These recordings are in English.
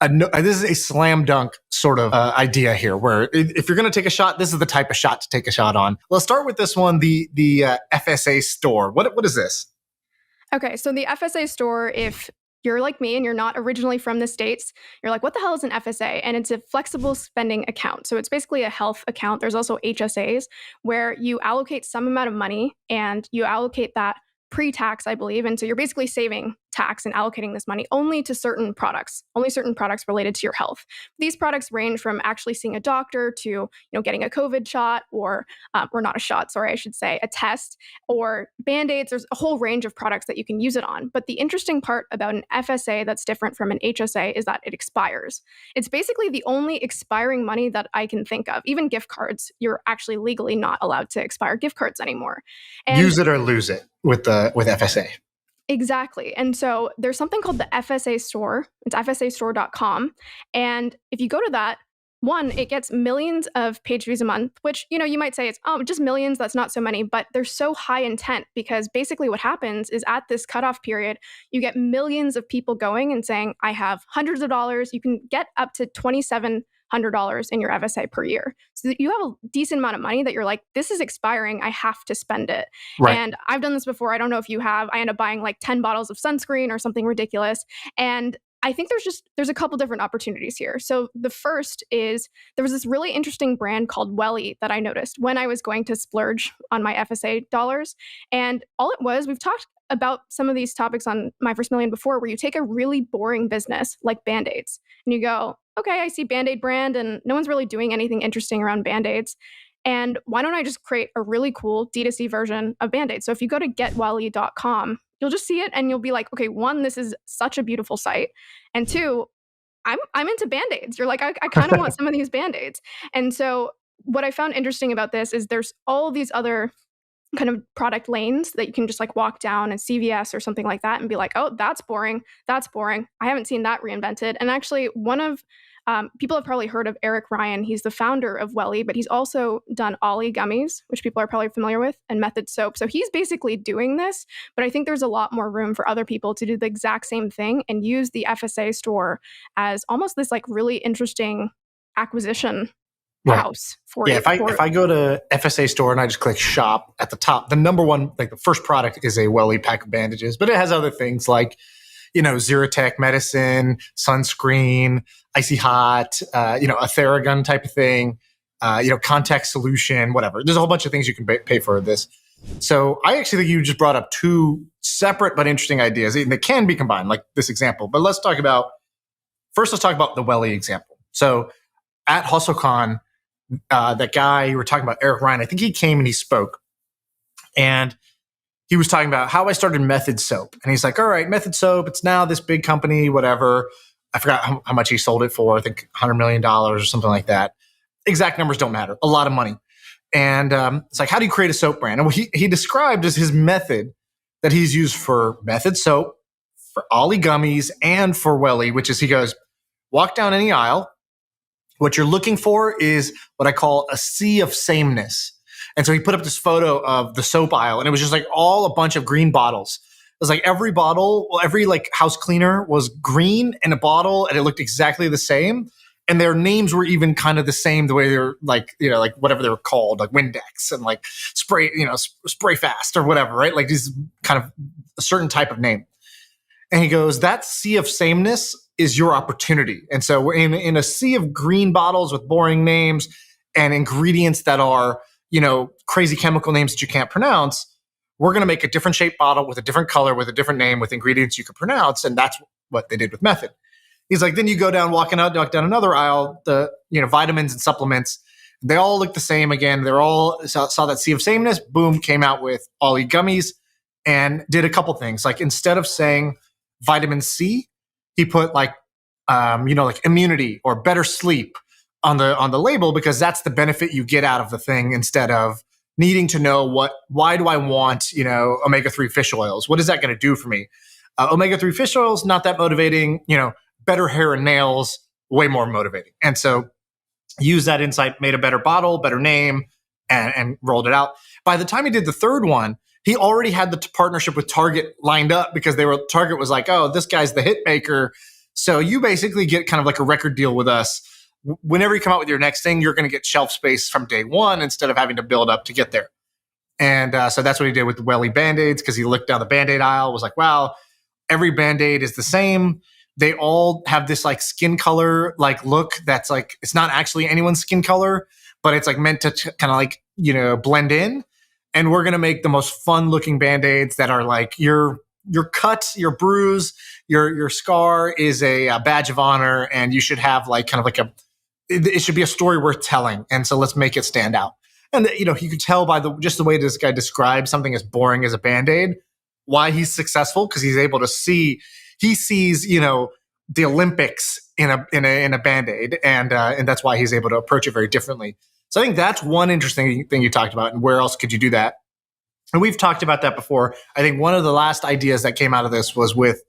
this is a slam dunk sort of idea here, where if you're going to take a shot, this is the type of shot to take a shot on. Let's start with this one, the FSA store. What is this? Okay, so the FSA store, if you're like me and you're not originally from the States, you're like, what the hell is an FSA? And it's a flexible spending account. So it's basically a health account. There's also HSAs where you allocate some amount of money and you allocate that pre-tax, I believe. And so you're basically saving tax and allocating this money only to certain products related to your health. These products range from actually seeing a doctor to, getting a COVID shot or not a shot, sorry, I should say, a test or Band-Aids. There's a whole range of products that you can use it on. But the interesting part about an FSA that's different from an HSA is that it expires. It's basically the only expiring money that I can think of. Even gift cards, you're actually legally not allowed to expire gift cards anymore. And use it or lose it with FSA. Exactly. And so there's something called the FSA store. It's FSAstore.com. And if you go to that, one, it gets millions of page views a month, which, you might say it's, just millions. That's not so many, but they're so high intent because basically what happens is at this cutoff period, you get millions of people going and saying, I have hundreds of dollars. You can get up to $2,700 in your FSA per year. So you have a decent amount of money that you're like, this is expiring. I have to spend it. Right. And I've done this before. I don't know if you have. I end up buying like 10 bottles of sunscreen or something ridiculous. And I think there's a couple different opportunities here. So the first is there was this really interesting brand called Welly that I noticed when I was going to splurge on my FSA dollars. And all it was, we've talked about some of these topics on My First Million before, where you take a really boring business like Band-Aids and you go, okay, I see Band-Aid brand and no one's really doing anything interesting around Band-Aids. And why don't I just create a really cool D2C version of Band-Aid? So if you go to getwelly.com, you'll just see it and you'll be like, okay, one, this is such a beautiful site. And two, I'm into Band-Aids. You're like, I kind of want some of these Band-Aids. And so what I found interesting about this is there's all these other kind of product lanes that you can just like walk down and CVS or something like that and be like, oh, that's boring. That's boring. I haven't seen that reinvented. And actually one of people have probably heard of Eric Ryan. He's the founder of Welly, but he's also done Ollie gummies, which people are probably familiar with, and Method soap. So he's basically doing this, but I think there's a lot more room for other people to do the exact same thing and use the FSA store as almost this like really interesting acquisition house for if I go to FSA store and I just click shop at the top, the number one, like the first product is a Welly pack of bandages, but it has other things like, Zyrtec medicine, sunscreen, icy hot, a Theragun type of thing, contact solution, whatever. There's a whole bunch of things you can pay for this. So I actually think you just brought up two separate but interesting ideas that can be combined, like this example. But let's talk about the Welly example. So at HustleCon, that guy you were talking about, Eric Ryan, I think he came and he spoke. And he was talking about how I started Method Soap. And he's like, all right, Method Soap, it's now this big company, whatever. I forgot how much he sold it for. I think $100 million or something like that. Exact numbers don't matter. A lot of money. And it's like, how do you create a soap brand? And what he described as his method that he's used for Method Soap, for Ollie gummies, and for Welly, which is, he goes, walk down any aisle. What you're looking for is what I call a sea of sameness. And so he put up this photo of the soap aisle, and it was just like all a bunch of green bottles. It was like every like house cleaner was green in a bottle, and it looked exactly the same. And their names were even kind of the same, the way they're like, like whatever they were called, like Windex and like spray, spray fast or whatever, right? Like these kind of a certain type of name. And he goes, that sea of sameness is your opportunity. And so we're in a sea of green bottles with boring names and ingredients that are, crazy chemical names that you can't pronounce. We're going to make a different shaped bottle with a different color, with a different name, with ingredients you can pronounce. And that's what they did with Method. He's like, then you go down, walk down another aisle, the, vitamins and supplements, they all look the same again. They're all saw that sea of sameness, boom, came out with Ollie gummies and did a couple things. Like instead of saying vitamin C, he put like immunity or better sleep on the label, because that's the benefit you get out of the thing, instead of needing to know why do I want, omega-3 fish oils? What is that going to do for me? Omega-3 fish oils, not that motivating, better hair and nails, way more motivating. And so use that insight, made a better bottle, better name, and rolled it out. By the time he did the third one, he already had the partnership with Target lined up, because Target was like, oh, this guy's the hit maker. So you basically get kind of like a record deal with us. Whenever you come out with your next thing, you're going to get shelf space from day one instead of having to build up to get there. And so that's what he did with the welly Band-Aids, because he looked down the Band-Aid aisle, was like, wow, every Band-Aid is the same. They all have this like skin color like look that's like, it's not actually anyone's skin color, but it's like meant to kind of like, blend in. And we're going to make the most fun looking Band-Aids that are like your cut, your bruise, your scar is a badge of honor. And you should have like kind of like it should be a story worth telling. And so let's make it stand out. And, you could tell by just the way this guy describes something as boring as a Band-Aid, why he's successful, because he's able to he sees, the Olympics in a Band-Aid. And that's why he's able to approach it very differently. So I think that's one interesting thing you talked about. And where else could you do that? And we've talked about that before. I think one of the last ideas that came out of this was with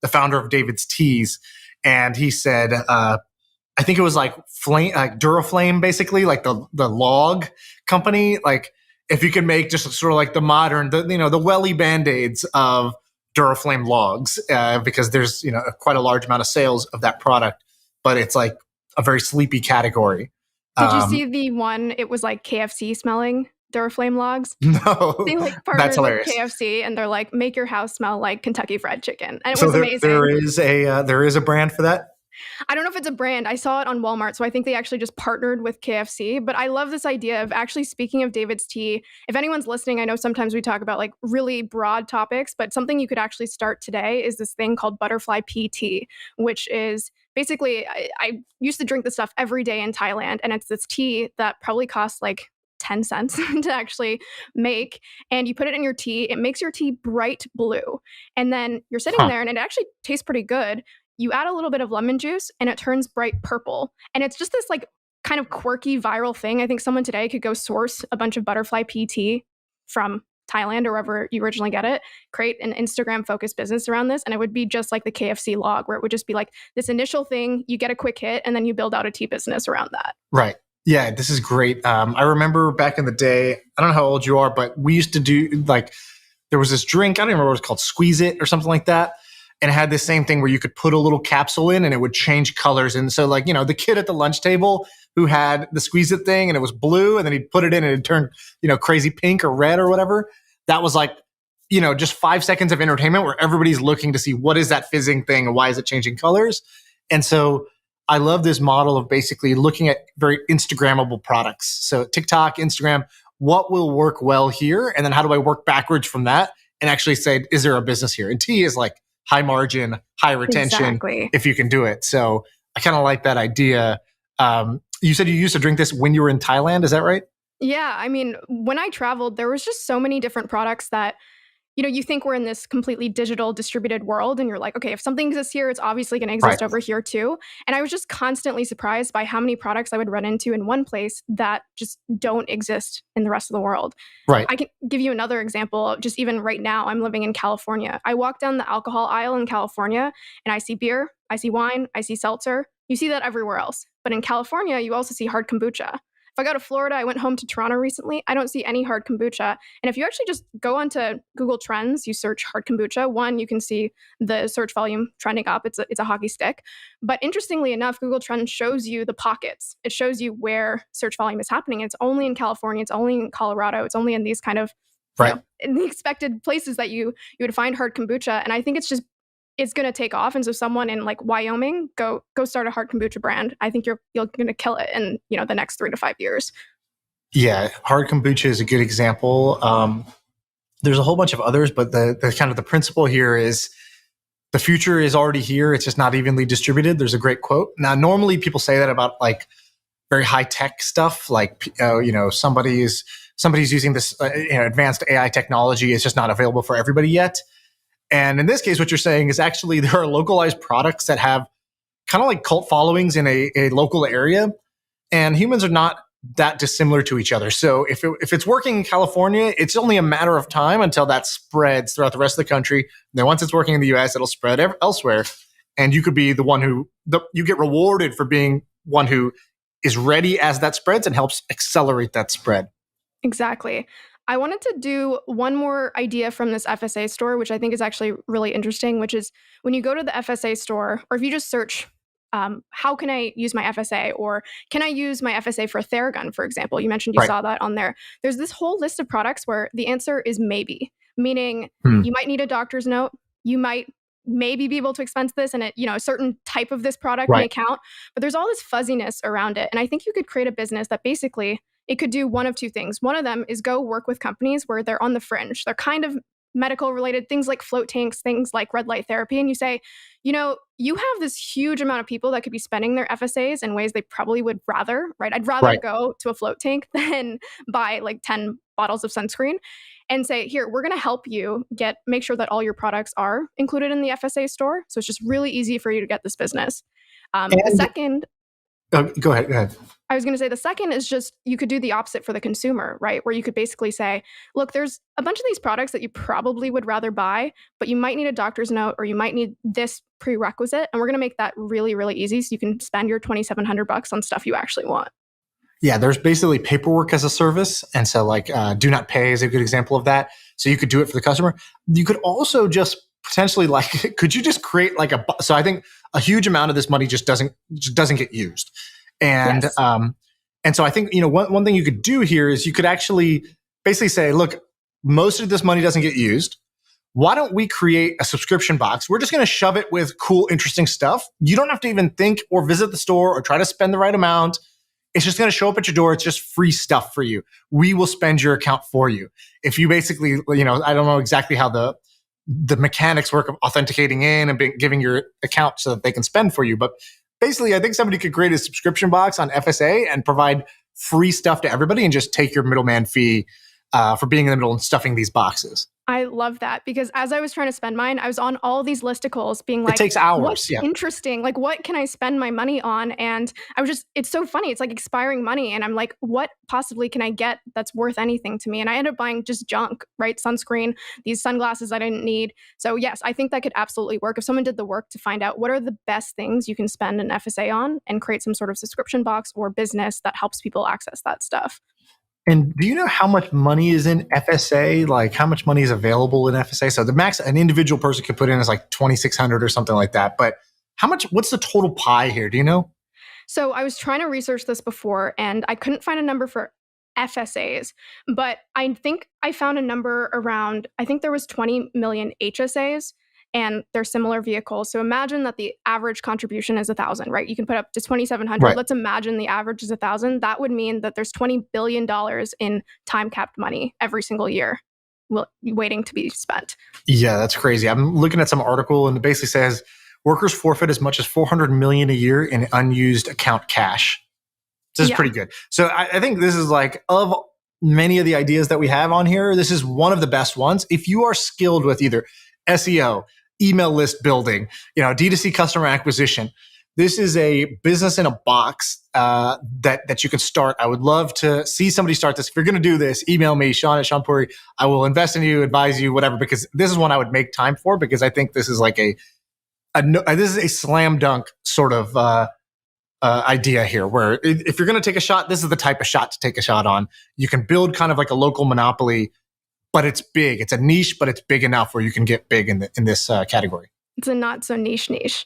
the founder of David's Teas. And he said, I think it was like Duraflame, basically, like the log company. Like if you can make just sort of like the modern, the welly Band-Aids of Duraflame logs, because there's, quite a large amount of sales of that product, but it's like a very sleepy category. Did you see the one? It was like KFC smelling Duraflame logs. No, they like partnered that's hilarious. With KFC, and they're like, make your house smell like Kentucky Fried Chicken, and it was amazing. There is a brand for that. I don't know if it's a brand. I saw it on Walmart, so I think they actually just partnered with KFC. But I love this idea of actually, speaking of David's Tea, if anyone's listening, I know sometimes we talk about like really broad topics, but something you could actually start today is this thing called butterfly pea tea, which is basically, I used to drink this stuff every day in Thailand, and it's this tea that probably costs like 10 cents to actually make, and you put it in your tea. It makes your tea bright blue, and then you're sitting there and it actually tastes pretty good. You add a little bit of lemon juice and it turns bright purple. And it's just this like kind of quirky viral thing. I think someone today could go source a bunch of butterfly pea tea from Thailand or wherever you originally get it, create an Instagram focused business around this. And it would be just like the KFC log, where it would just be like this initial thing, you get a quick hit, and then you build out a tea business around that. Right. Yeah, this is great. I remember back in the day, I don't know how old you are, but we used to do like, there was this drink, I don't even remember what it's called, Squeeze It or something like that. And it had this same thing where you could put a little capsule in and it would change colors. And so like, the kid at the lunch table who had the Squeeze It thing and it was blue, and then he'd put it in and it turned, crazy pink or red or whatever. That was like, just 5 seconds of entertainment where everybody's looking to see what is that fizzing thing and why is it changing colors. And so I love this model of basically looking at very Instagrammable products. So TikTok, Instagram, what will work well here? And then how do I work backwards from that and actually say, is there a business here? And tea is like high margin, high retention, if you can do it. So I kind of like that idea. You said you used to drink this when you were in Thailand. Is that right? Yeah. I mean, when I traveled, there was just so many different products that, you think we're in this completely digital distributed world, and you're like, okay, if something exists here, it's obviously going to exist over here too. And I was just constantly surprised by how many products I would run into in one place that just don't exist in the rest of the world. Right. I can give you another example. Just even right now, I'm living in California. I walk down the alcohol aisle in California and I see beer, I see wine, I see seltzer. You see that everywhere else. But in California, you also see hard kombucha. If I go to Florida, I went home to Toronto recently, I don't see any hard kombucha. And if you actually just go onto Google Trends, you search hard kombucha, one, you can see the search volume trending up. It's a hockey stick. But interestingly enough, Google Trends shows you the pockets. It shows you where search volume is happening. It's only in California. It's only in Colorado. It's only in these kind of in the expected places that you would find hard kombucha. And I think it's going to take off. And so someone in like Wyoming, go start a hard kombucha brand. I think you're going to kill it in, the next 3 to 5 years. Yeah. Hard kombucha is a good example. There's a whole bunch of others, but the kind of the principle here is the future is already here. It's just not evenly distributed. There's a great quote. Now, normally people say that about like very high tech stuff. Like, somebody's using this advanced AI technology. It's just not available for everybody yet. And in this case, what you're saying is actually there are localized products that have kind of like cult followings in a local area, and humans are not that dissimilar to each other. So if it's working in California, it's only a matter of time until that spreads throughout the rest of the country. And then once it's working in the US, it'll spread elsewhere. And you could be the one you get rewarded for being one who is ready as that spreads and helps accelerate that spread. Exactly. I wanted to do one more idea from this FSA store, which I think is actually really interesting, which is when you go to the FSA store, or if you just search, how can I use my FSA? Or can I use my FSA for a Theragun, for example? You mentioned you Right. saw that on there. There's this whole list of products where the answer is maybe, meaning Hmm. you might need a doctor's note. You might maybe be able to expense this and a certain type of this product may Right. account, but there's all this fuzziness around it. And I think you could create a business that basically it could do one of two things. One of them is go work with companies where they're on the fringe. They're kind of medical related, things like float tanks, things like red light therapy. And you say, you have this huge amount of people that could be spending their FSAs in ways they probably would rather, right? I'd rather Right. go to a float tank than buy like 10 bottles of sunscreen and say, here, we're going to help you make sure that all your products are included in the FSA store. So it's just really easy for you to get this business. The And second go ahead. Go ahead. I was going to say the second is just you could do the opposite for the consumer, right? Where you could basically say, look, there's a bunch of these products that you probably would rather buy, but you might need a doctor's note or you might need this prerequisite. And we're going to make that really, really easy so you can spend your $2,700 on stuff you actually want. Yeah, there's basically paperwork as a service. And so like do not pay is a good example of that. So you could do it for the customer. You could also just potentially could you just create so I think a huge amount of this money just doesn't get used. And Yes. and so I think, one thing you could do here is you could actually basically say, look, most of this money doesn't get used. Why don't we create a subscription box? We're just going to shove it with cool, interesting stuff. You don't have to even think or visit the store or try to spend the right amount. It's just going to show up at your door. It's just free stuff for you. We will spend your account for you. If you basically, I don't know exactly how the mechanics work of authenticating in and giving your account so that they can spend for you. But basically, I think somebody could create a subscription box on FSA and provide free stuff to everybody and just take your middleman fee for being in the middle and stuffing these boxes. I love that because as I was trying to spend mine, I was on all these listicles being It like, takes hours. what's Yeah. interesting? Like, what can I spend my money on? And it's so funny. It's like expiring money. And I'm like, what possibly can I get that's worth anything to me? And I ended up buying just junk, right? Sunscreen, these sunglasses I didn't need. So yes, I think that could absolutely work. If someone did the work to find out what are the best things you can spend an FSA on and create some sort of subscription box or business that helps people access that stuff. And do you know how much money is in FSA? Like how much money is available in FSA? So the max an individual person could put in is like 2,600 or something like that. But what's the total pie here? Do you know? So I was trying to research this before and I couldn't find a number for FSAs, but I think I found a number around, I think there was 20 million HSAs and they're similar vehicles. So imagine that the average contribution is 1,000, right? You can put up to 2,700. Right. Let's imagine the average is 1,000. That would mean that there's $20 billion in time capped money every single year waiting to be spent. Yeah, that's crazy. I'm looking at some article and it basically says workers forfeit as much as 400 million a year in unused account cash. This is pretty good. So I think this is like, of many of the ideas that we have on here, this is one of the best ones. If you are skilled with either SEO, email list building, D2C customer acquisition, this is a business in a box that you can start. I would love to see somebody start this. If you're going to do this, email me, Shaan at Shaan Puri. I will invest in you, advise you, whatever, because this is one I would make time for because I think this is like this is a slam dunk sort of idea here where if you're going to take a shot, this is the type of shot to take a shot on. You can build kind of like a local monopoly, but it's big. It's a niche, but it's big enough where you can get big in this category. It's a not so niche.